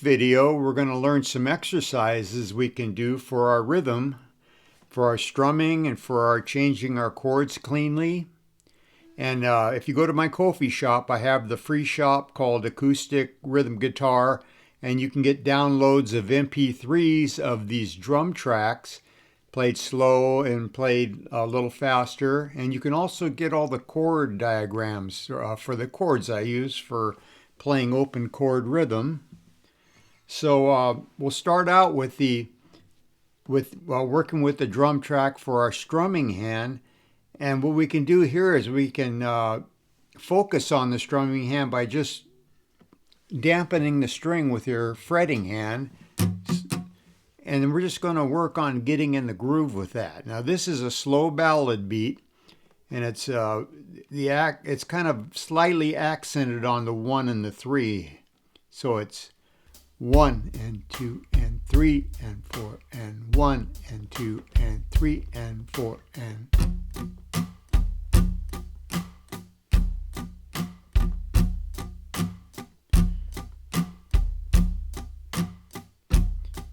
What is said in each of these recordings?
video, we're going to learn some exercises we can do for our rhythm, for our strumming, and for our changing our chords cleanly. And if you go to my Ko-fi shop, I have the free shop called Acoustic Rhythm Guitar, and you can get downloads of MP3s of these drum tracks, played slow and played a little faster. And you can also get all the chord diagrams for the chords I use for playing open chord rhythm. So we'll start out with working with the drum track for our strumming hand. And what we can do here is we can focus on the strumming hand by just dampening the string with your fretting hand. And then we're just going to work on getting in the groove with that. Now this is a slow ballad beat, and it's kind of slightly accented on the 1 and the 3. So it's 1 and 2 and 3 and 4 and 1 and 2 and 3 and 4 and...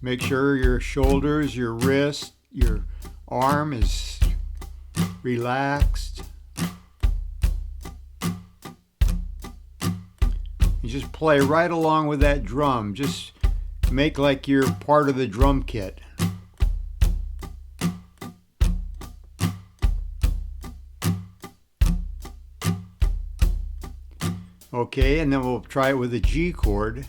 Make sure your shoulders, your wrist, your arm is relaxed. You just play right along with that drum. Just make like you're part of the drum kit. Okay, and then we'll try it with a G chord.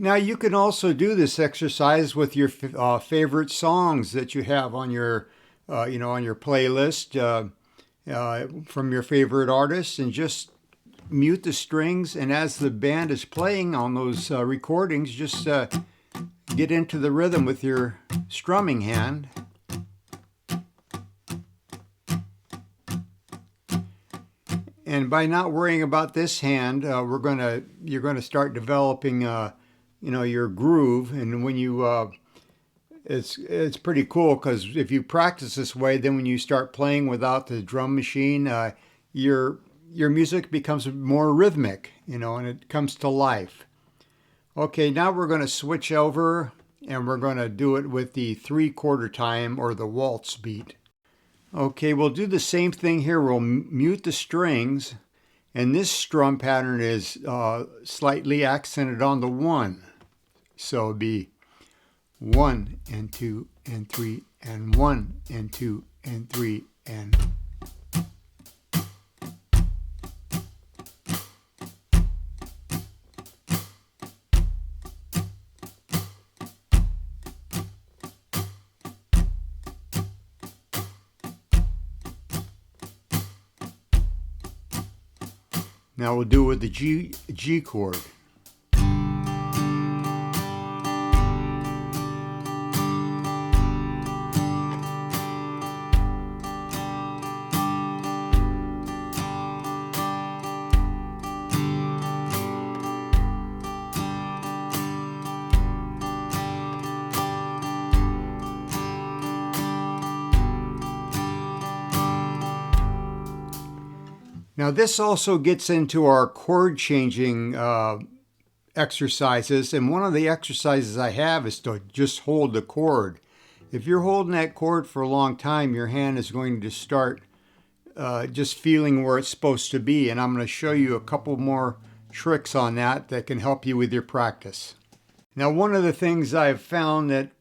Now you can also do this exercise with your favorite songs that you have on your, on your playlist from your favorite artists, and just mute the strings. And as the band is playing on those recordings, just get into the rhythm with your strumming hand. And by not worrying about this hand, you're gonna start developing your groove. And when you it's pretty cool, because if you practice this way, then when you start playing without the drum machine, your music becomes more rhythmic, and it comes to life. Okay, now we're going to switch over, and we're going to do it with the 3/4 time, or the waltz beat. Okay, we'll do the same thing here. We'll mute the strings, and this strum pattern is slightly accented on the 1. So it'll be 1 and 2 and 3 and 1 and 2 and 3 and... Now we'll do it with the G chord. Now this also gets into our chord changing exercises, and one of the exercises I have is to just hold the chord. If you're holding that chord for a long time, your hand is going to start just feeling where it's supposed to be, and I'm going to show you a couple more tricks on that can help you with your practice. Now one of the things I've found that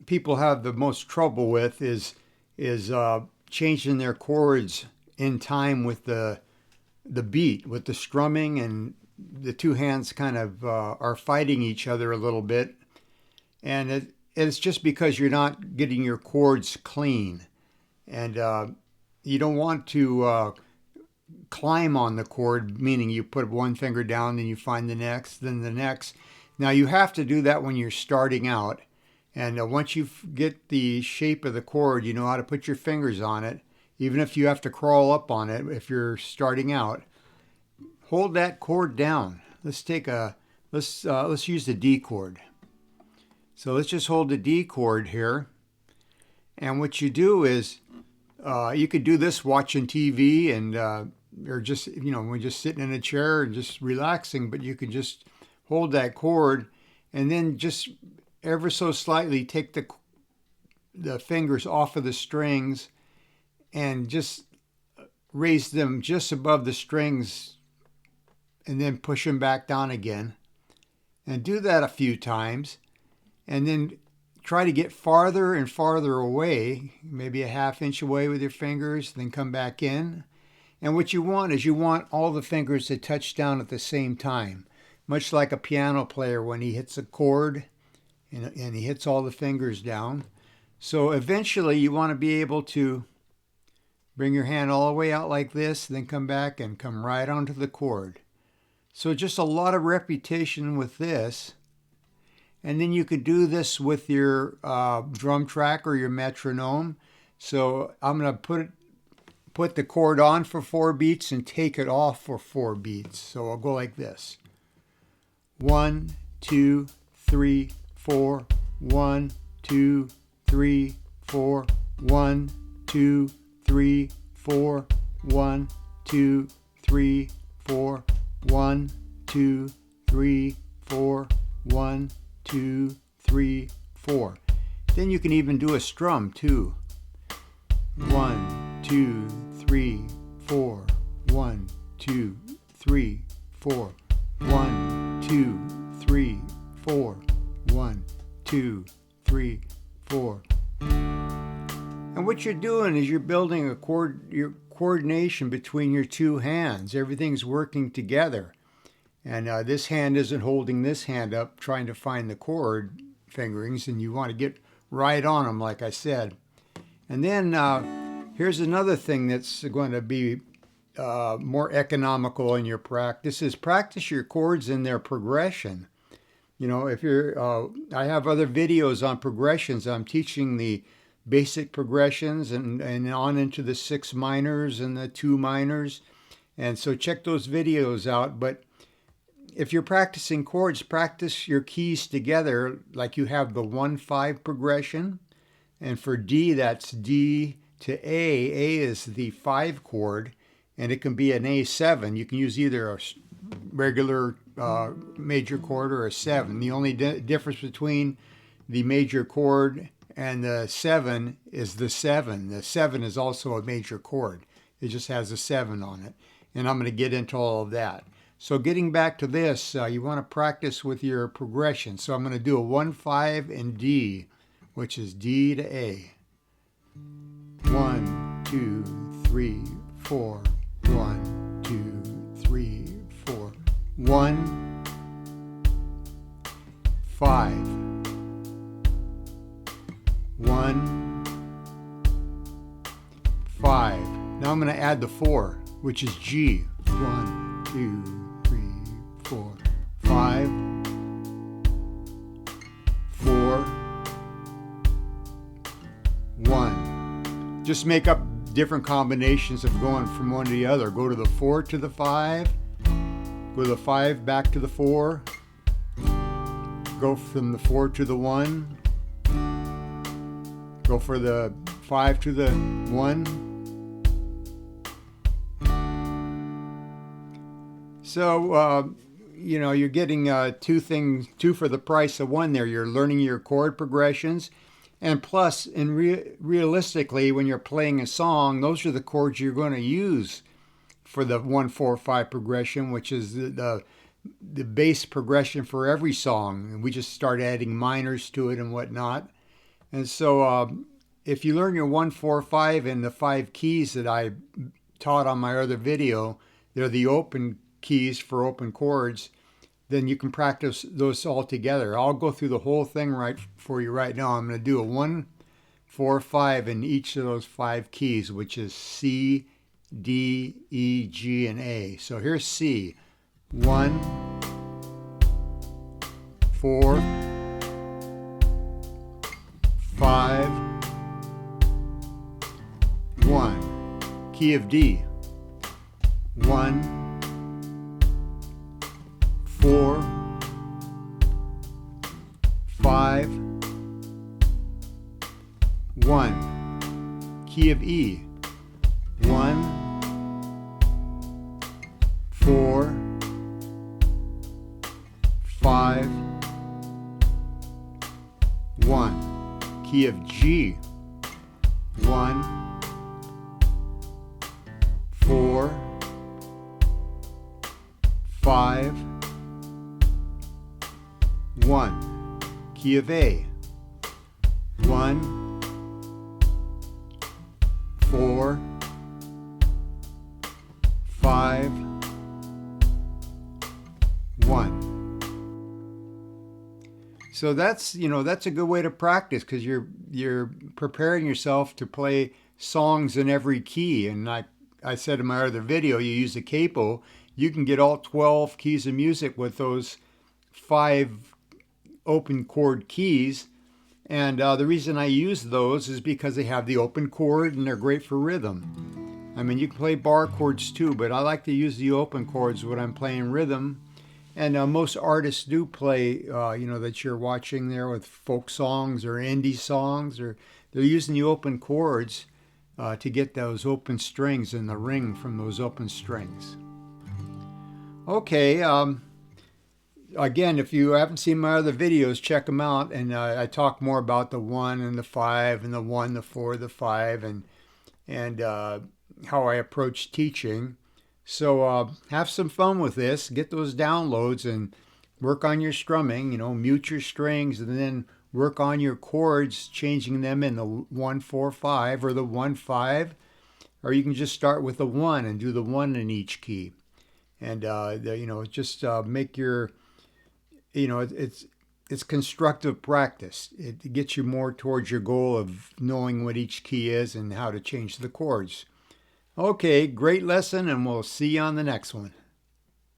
people have the most trouble with is changing their chords in time with the beat, with the strumming, and the two hands kind of are fighting each other a little bit. And it's just because you're not getting your chords clean. And you don't want to climb on the chord, meaning you put one finger down, then you find the next, then the next. Now you have to do that when you're starting out. And once you get the shape of the chord, you know how to put your fingers on it, even if you have to crawl up on it if you're starting out. Hold that chord down. Let's use the D chord. So let's just hold the D chord here. And what you do is, you could do this watching TV and or just, when just sitting in a chair and just relaxing, but you can just hold that chord and then just ever so slightly take the fingers off of the strings and just raise them just above the strings and then push them back down again. And do that a few times and then try to get farther and farther away, maybe a ½ inch away with your fingers, then come back in. And what you want is all the fingers to touch down at the same time, much like a piano player when he hits a chord and he hits all the fingers down. So eventually you want to be able to bring your hand all the way out like this, then come back and come right onto the chord. So just a lot of repetition with this. And then you could do this with your drum track or your metronome. So I'm going to put the chord on for 4 beats and take it off for 4 beats. So I'll go like this. 1, 2, 3, 4. 1, 2, 3, 4. 1, 2, 3, 4. 1, 2, 3, 4. 1, 2, 3, 4. 1, 2, 3, 4. Then you can even do a strum too. 1, 2, 3, 4. 1, 2, 3, 4. 1, 2, 3, 4. 1, 2, 3, 4. And what you're doing is you're building your coordination between your two hands. Everything's working together. And this hand isn't holding this hand up trying to find the chord fingerings, and you want to get right on them, like I said. And then here's another thing that's going to be more economical in your practice is practice your chords in their progression. If I have other videos on progressions. I'm teaching the basic progressions and on into the 6 minors and the 2 minors. And so check those videos out. But if you're practicing chords, practice your keys together like you have the 1-5 progression. And for D, that's D to A. A is the 5 chord, and it can be an A7. You can use either a regular major chord or a 7. The only difference between the major chord and the 7 is the 7. The 7 is also a major chord. It just has a 7 on it. And I'm going to get into all of that. So getting back to this, you want to practice with your progression. So I'm going to do a 1-5 in D, which is D to A. 1, 2, 3, 4. 1, 2, 3, 4. 1, 5. 1, 5. Now I'm going to add the 4, which is G. 1, 2, 4, 5, 4, 1. Just make up different combinations of going from one to the other. Go to the 4 to the 5, go to the 5 back to the 4, go from the 4 to the 1, go for the 5 to the 1. So, you're getting 2 for the price of 1 there. You're learning your chord progressions. And plus, realistically, when you're playing a song, those are the chords you're going to use for the 1-4-5 progression, which is the bass progression for every song. And we just start adding minors to it and whatnot. And so if you learn your 1-4-5 and the 5 keys that I taught on my other video, they're the open keys for open chords, then you can practice those all together. I'll go through the whole thing for you right now. I'm going to do a 1-4-5 in each of those 5 keys, which is C, D, E, G, and A. So here's C. 1, 4, 5, 1. Key of D. 1, 4, 5, 1. Key of E. 1, 4, 5, 1. Key of G. 1, 4, 5, 1. Key of A. 1, 4, 5, 1. So that's, that's a good way to practice, because you're preparing yourself to play songs in every key. And like I said in my other video, you use a capo, you can get all 12 keys of music with those 5 open chord keys. And the reason I use those is because they have the open chord and they're great for rhythm. I mean, you can play bar chords too, but I like to use the open chords when I'm playing rhythm. And most artists do play, that you're watching there with folk songs or indie songs, or they're using the open chords to get those open strings and the ring from those open strings. Okay, again, if you haven't seen my other videos, check them out. And I talk more about the 1 and the 5 and the 1, the 4, the 5, and how I approach teaching. So have some fun with this. Get those downloads and work on your strumming, mute your strings, and then work on your chords, changing them in the 1, 4, 5 or the 1, 5. Or you can just start with the 1 and do the 1 in each key. And, just make your, it's constructive practice. It gets you more towards your goal of knowing what each key is and how to change the chords. Okay, great lesson, and we'll see you on the next one.